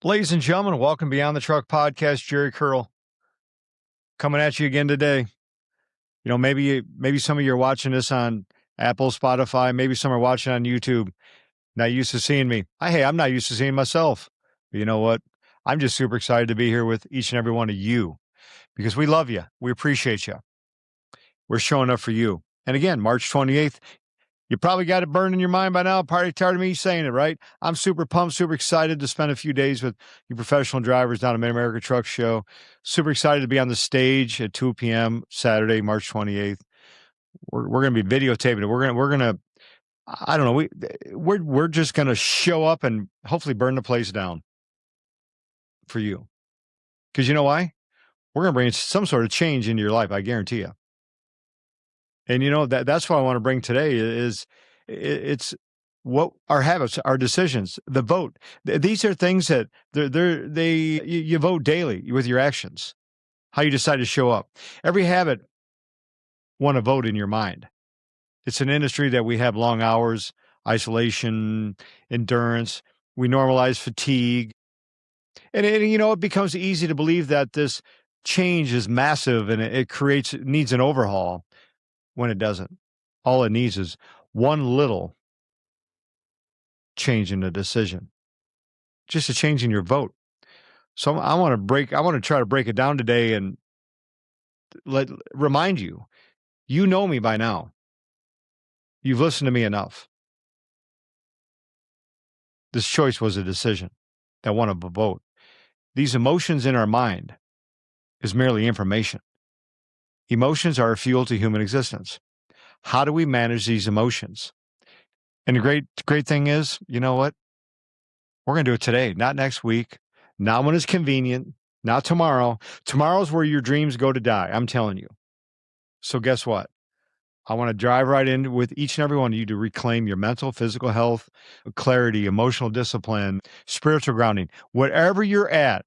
Ladies and gentlemen, welcome Beyond the Truck podcast. Jerry Curl coming at you again today. Maybe some of you are watching this on Apple, Spotify. Maybe some are watching on YouTube. Not used to seeing me. Hey, I'm not used to seeing myself. But you know what? I'm just super excited to be here with each and every one of you because we love you. We appreciate you. We're showing up for you. And again, March 28th, you probably got it burned in your mind by now. Probably tired of me saying it, right? I'm super pumped, super excited to spend a few days with you professional drivers down at Mid-America Truck Show. Super excited to be on the stage at 2 p.m. Saturday, March 28th. We're going to be videotaping it. We're going to I don't know. We're just going to show up and hopefully burn the place down for you. Because you know why? We're going to bring some sort of change into your life. I guarantee you. And you know that's what I want to bring today is it's what our habits, our decisions, the vote. These are things that you vote daily with your actions. How you decide to show up. Every habit won a vote in your mind. It's an industry that we have long hours, isolation, endurance. We normalize fatigue, and it becomes easy to believe that this change is massive and it needs an overhaul. When it doesn't. All it needs is one little change in the decision, just a change in your vote. So I want to try to break it down today and remind you, you know me by now. You've listened to me enough. This choice was a decision that won a vote. These emotions in our mind is merely information. Emotions are a fuel to human existence. How do we manage these emotions? And the great thing is, you know what? We're going to do it today, not next week, not when it's convenient, not tomorrow. Tomorrow's where your dreams go to die, I'm telling you. So guess what? I want to drive right in with each and every one of you to reclaim your mental, physical health, clarity, emotional discipline, spiritual grounding. Whatever you're at,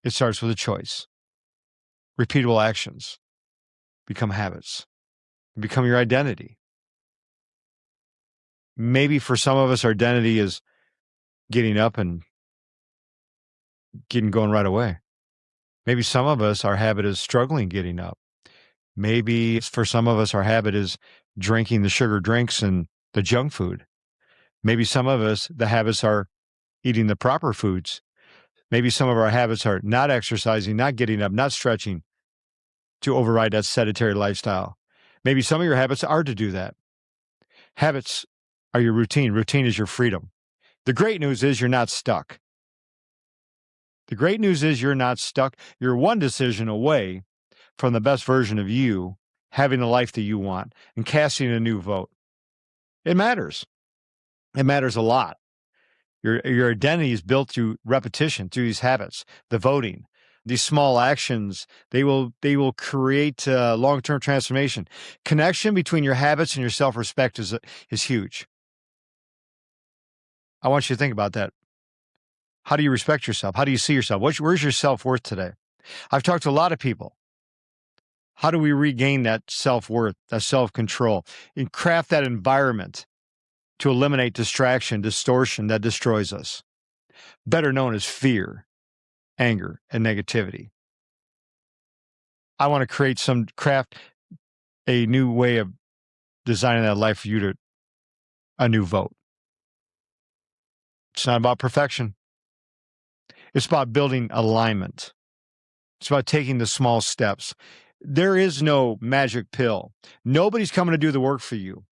it starts with a choice. Repeatable actions become habits, become your identity. Maybe for some of us, our identity is getting up and getting going right away. Maybe some of us, our habit is struggling getting up. Maybe for some of us, our habit is drinking the sugar drinks and the junk food. Maybe some of us, the habits are eating the proper foods. Maybe some of our habits are not exercising, not getting up, not stretching to override that sedentary lifestyle. Maybe some of your habits are to do that. Habits are your routine. Routine is your freedom. The great news is you're not stuck. The great news is you're not stuck. You're one decision away from the best version of you having the life that you want and casting a new vote. It matters. It matters a lot. Your identity is built through repetition, through these habits, the voting, these small actions. They will create long-term transformation. Connection between your habits and your self-respect is huge. I want you to think about that. How do you respect yourself? How do you see yourself? Where's your self-worth today? I've talked to a lot of people. How do we regain that self-worth, that self-control, and craft that environment to eliminate distraction, distortion that destroys us, better known as fear, anger, and negativity? I want to craft a new way of designing that life for you a new vote. It's not about perfection. It's about building alignment. It's about taking the small steps. There is no magic pill. Nobody's coming to do the work for you.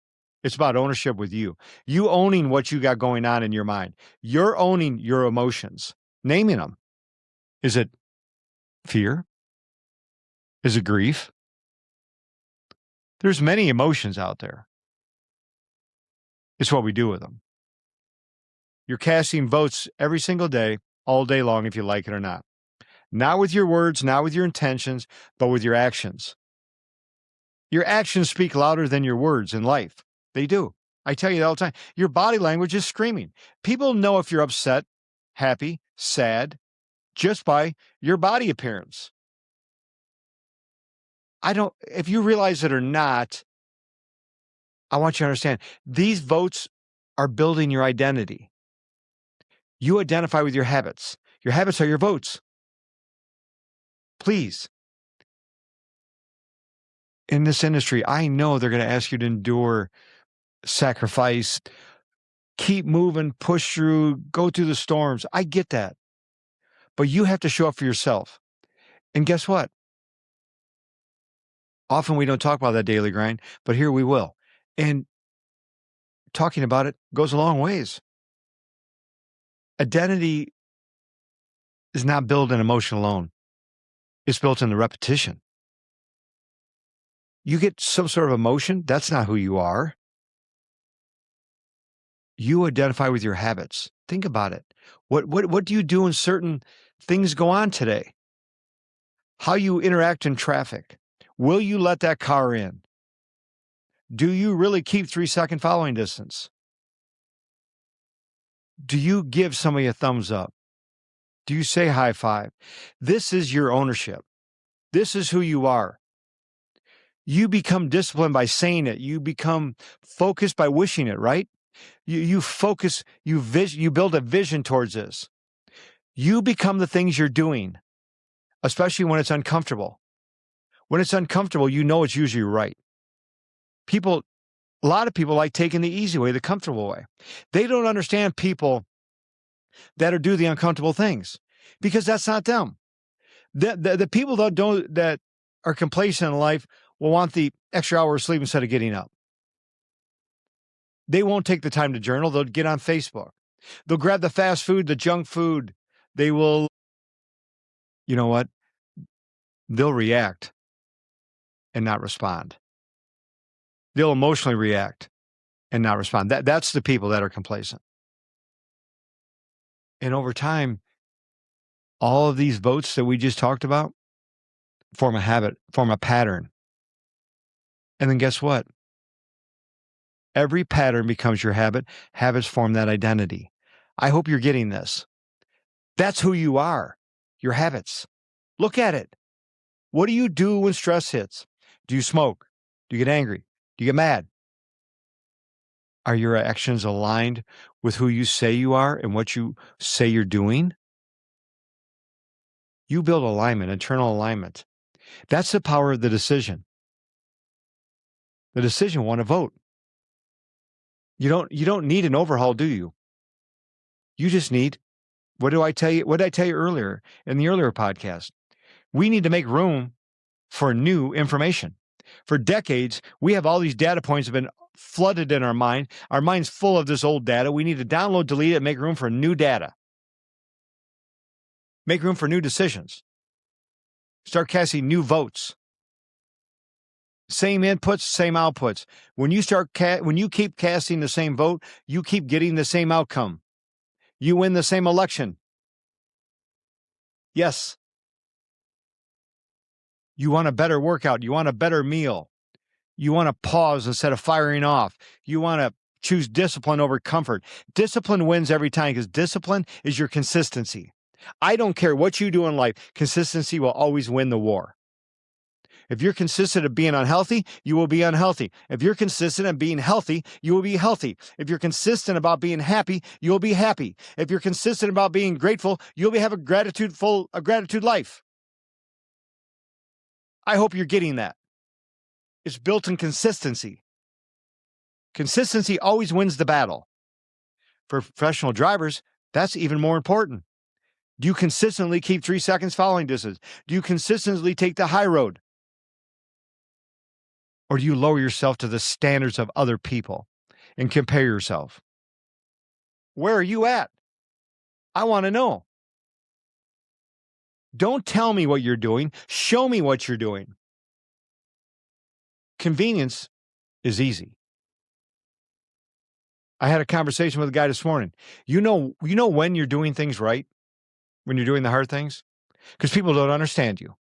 It's about ownership with you. You owning what you got going on in your mind. You're owning your emotions, naming them. Is it fear? Is it grief? There's many emotions out there. It's what we do with them. You're casting votes every single day, all day long, if you like it or not. Not with your words, not with your intentions, but with your actions. Your actions speak louder than your words in life. They do. I tell you that all the time. Your body language is screaming. People know if you're upset, happy, sad, just by your body appearance. If you realize it or not, I want you to understand, these votes are building your identity. You identify with your habits. Your habits are your votes. Please. In this industry, I know they're going to ask you to endure, sacrifice, keep moving, push through, go through the storms. I get that. But you have to show up for yourself. And guess what? Often we don't talk about that daily grind, but here we will. And talking about it goes a long ways. Identity is not built in emotion alone. It's built in the repetition. You get some sort of emotion, that's not who you are. You identify with your habits. Think about it. What do you do when certain things go on today? How you interact in traffic. Will you let that car in? Do you really keep 3-second following distance? Do you give somebody a thumbs up? Do you say high five? This is your ownership. This is who you are. You become disciplined by saying it. You become focused by wishing it, right? You focus, you build a vision towards this. You become the things you're doing, especially when it's uncomfortable. When it's uncomfortable, you know it's usually right. A lot of people like taking the easy way, the comfortable way. They don't understand people that do the uncomfortable things because that's not them. The people that are complacent in life will want the extra hour of sleep instead of getting up. They won't take the time to journal. They'll get on Facebook. They'll grab the fast food, the junk food. They will, you know what? They'll react and not respond. They'll emotionally react and not respond. That's the people that are complacent. And over time, all of these votes that we just talked about form a habit, form a pattern. And then guess what? Every pattern becomes your habit. Habits form that identity. I hope you're getting this. That's who you are, your habits. Look at it. What do you do when stress hits? Do you smoke? Do you get angry? Do you get mad? Are your actions aligned with who you say you are and what you say you're doing? You build alignment, internal alignment. That's the power of the decision. The decision won a vote. You don't need an overhaul, do you? You just need, what did I tell you earlier in the earlier podcast? We need to make room for new information. For decades, we have all these data points have been flooded in our mind. Our mind's full of this old data. We need to download, delete it, and make room for new data. Make room for new decisions. Start casting new votes. Same inputs, same outputs. When you keep casting the same vote, you keep getting the same outcome. You win the same election. Yes. You want a better workout. You want a better meal. You want to pause instead of firing off. You want to choose discipline over comfort. Discipline wins every time because discipline is your consistency. I don't care what you do in life. Consistency will always win the war. If you're consistent at being unhealthy, you will be unhealthy. If you're consistent at being healthy, you will be healthy. If you're consistent about being happy, you'll be happy. If you're consistent about being grateful, you'll have a gratitude life. I hope you're getting that. It's built in consistency. Consistency always wins the battle. For professional drivers, that's even more important. Do you consistently keep 3 seconds following distance? Do you consistently take the high road? Or do you lower yourself to the standards of other people and compare yourself? Where are you at? I want to know. Don't tell me what you're doing. Show me what you're doing. Convenience is easy. I had a conversation with a guy this morning. You know when you're doing things right? When you're doing the hard things? Because people don't understand you.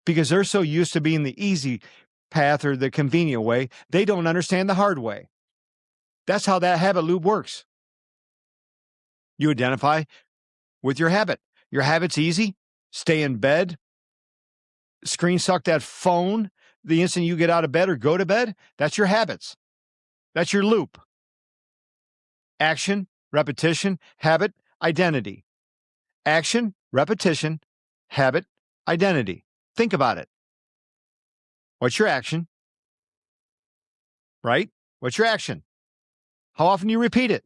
Because they're so used to being the easy path or the convenient way, they don't understand the hard way. That's how that habit loop works. You identify with your habit. Your habit's easy. Stay in bed. Screen suck that phone the instant you get out of bed or go to bed. That's your habits. That's your loop. Action, repetition, habit, identity. Action, repetition, habit, identity. Think about it. What's your action? Right? What's your action? How often do you repeat it?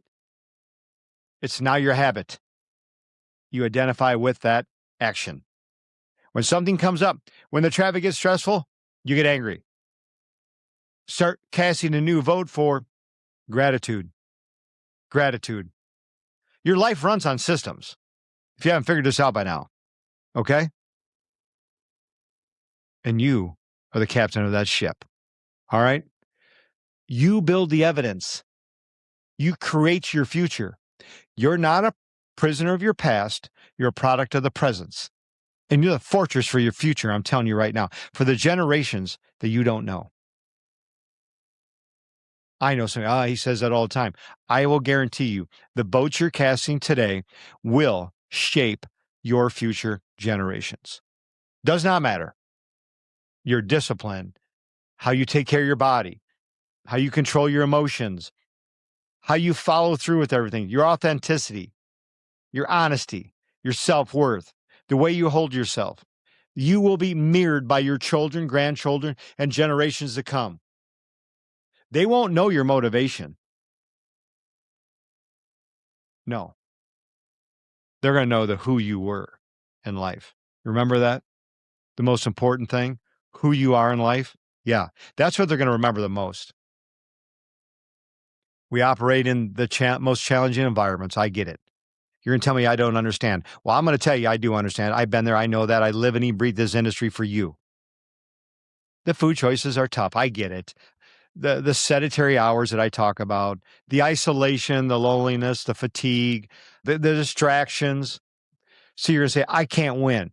It's now your habit. You identify with that action. When something comes up, when the traffic gets stressful, you get angry. Start casting a new vote for gratitude. Gratitude. Your life runs on systems. If you haven't figured this out by now, okay? And you are the captain of that ship. All right? You build the evidence. You create your future. You're not a prisoner of your past. You're a product of the present. And you're the fortress for your future, I'm telling you right now, for the generations that you don't know. I know something. He says that all the time. I will guarantee you the boats you're casting today will shape your future generations. Does not matter. Your discipline, how you take care of your body, how you control your emotions, how you follow through with everything, your authenticity, your honesty, your self-worth, the way you hold yourself. You will be mirrored by your children, grandchildren, and generations to come. They won't know your motivation. No. They're going to know the who you were in life. Remember that? The most important thing, who you are in life. Yeah, that's what they're going to remember the most. We operate in the most challenging environments. I get it. You're going to tell me I don't understand. Well, I'm going to tell you I do understand. I've been there. I know that. I live and eat, breathe this industry for you. The food choices are tough. I get it. The sedentary hours that I talk about, the isolation, the loneliness, the fatigue, the distractions. So you're going to say, I can't win.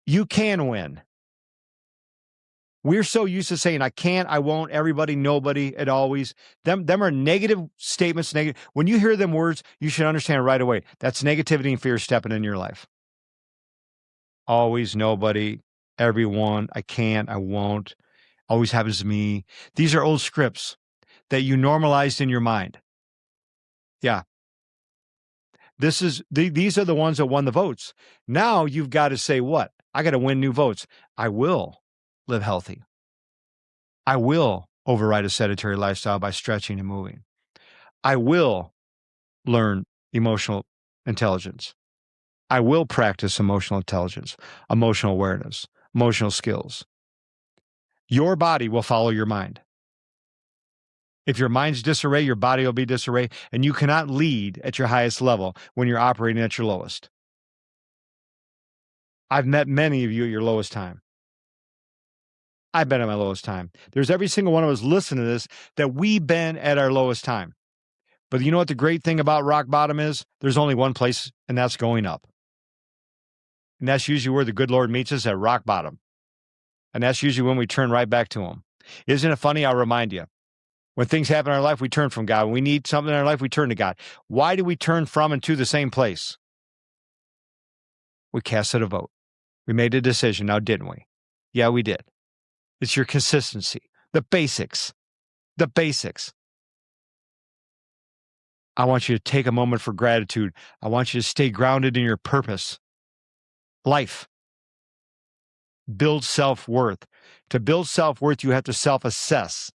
You can win. We're so used to saying, I can't, I won't, everybody, nobody, it always. Them are negative statements. Negative. When you hear them words, you should understand right away. That's negativity and fear stepping in your life. Always, nobody, everyone, I can't, I won't, always happens to me. These are old scripts that you normalized in your mind. Yeah. These are the ones that won the votes. Now you've got to say what? I got to win new votes. I will live healthy. I will override a sedentary lifestyle by stretching and moving. I will learn emotional intelligence. I will practice emotional intelligence, emotional awareness, emotional skills. Your body will follow your mind. If your mind's disarray, your body will be disarray, and you cannot lead at your highest level when you're operating at your lowest. I've met many of you at your lowest time. I've been at my lowest time. There's every single one of us listening to this that we've been at our lowest time. But you know what the great thing about rock bottom is? There's only one place, and that's going up. And that's usually where the good Lord meets us, at rock bottom. And that's usually when we turn right back to him. Isn't it funny? I'll remind you. When things happen in our life, we turn from God. When we need something in our life, we turn to God. Why do we turn from and to the same place? We casted a vote. We made a decision now, didn't we? Yeah, we did. It's your consistency, the basics, the basics. I want you to take a moment for gratitude. I want you to stay grounded in your purpose. Life. Build self-worth. To build self-worth, you have to self-assess.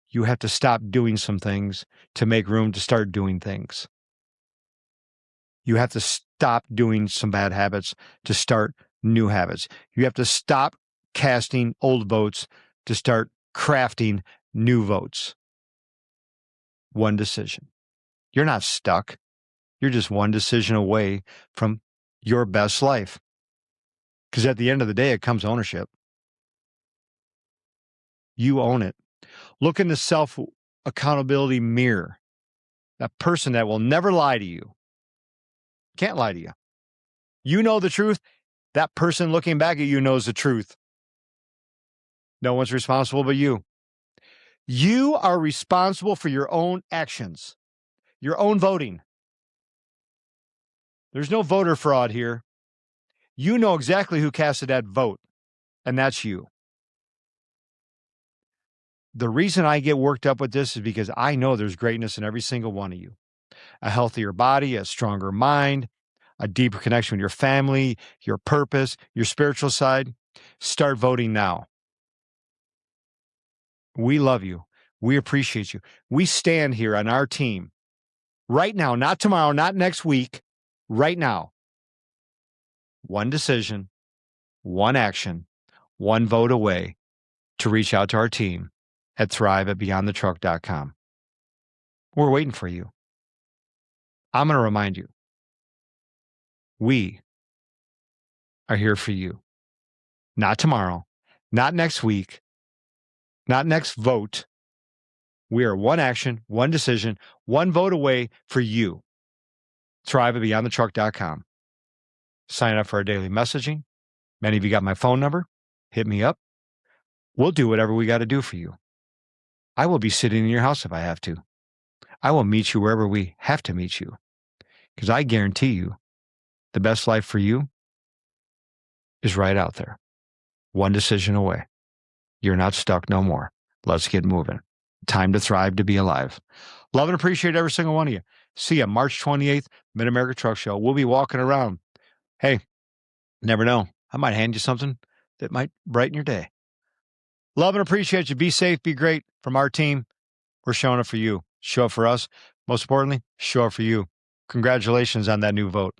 You have to stop doing some things to make room to start doing things. You have to stop doing some bad habits to start new habits. You have to stop casting old votes to start crafting new votes. One decision. You're not stuck. You're just one decision away from your best life. Because at the end of the day, it comes ownership. You own it. Look in the self-accountability mirror. That person that will never lie to you. Can't lie to you. You know the truth. That person looking back at you knows the truth. No one's responsible but you. You are responsible for your own actions, your own voting. There's no voter fraud here. You know exactly who casted that vote, and that's you. The reason I get worked up with this is because I know there's greatness in every single one of you. A healthier body, a stronger mind, a deeper connection with your family, your purpose, your spiritual side. Start voting now. We love you. We appreciate you. We stand here on our team right now, not tomorrow, not next week, right now. One decision, one action, one vote away to reach out to our team at thrive@beyondthetruck.com. We're waiting for you. I'm going to remind you, we are here for you. Not tomorrow, not next week, not next vote. We are one action, one decision, one vote away for you. Thrive@beyondthetruck.com. Sign up for our daily messaging. Many of you got my phone number. Hit me up. We'll do whatever we got to do for you. I will be sitting in your house if I have to. I will meet you wherever we have to meet you. Because I guarantee you, the best life for you is right out there. One decision away. You're not stuck no more. Let's get moving. Time to thrive, to be alive. Love and appreciate every single one of you. See you March 28th, Mid-America Truck Show. We'll be walking around. Hey, never know. I might hand you something that might brighten your day. Love and appreciate you. Be safe, be great. From our team, we're showing up for you. Show up for us. Most importantly, show up for you. Congratulations on that new vote.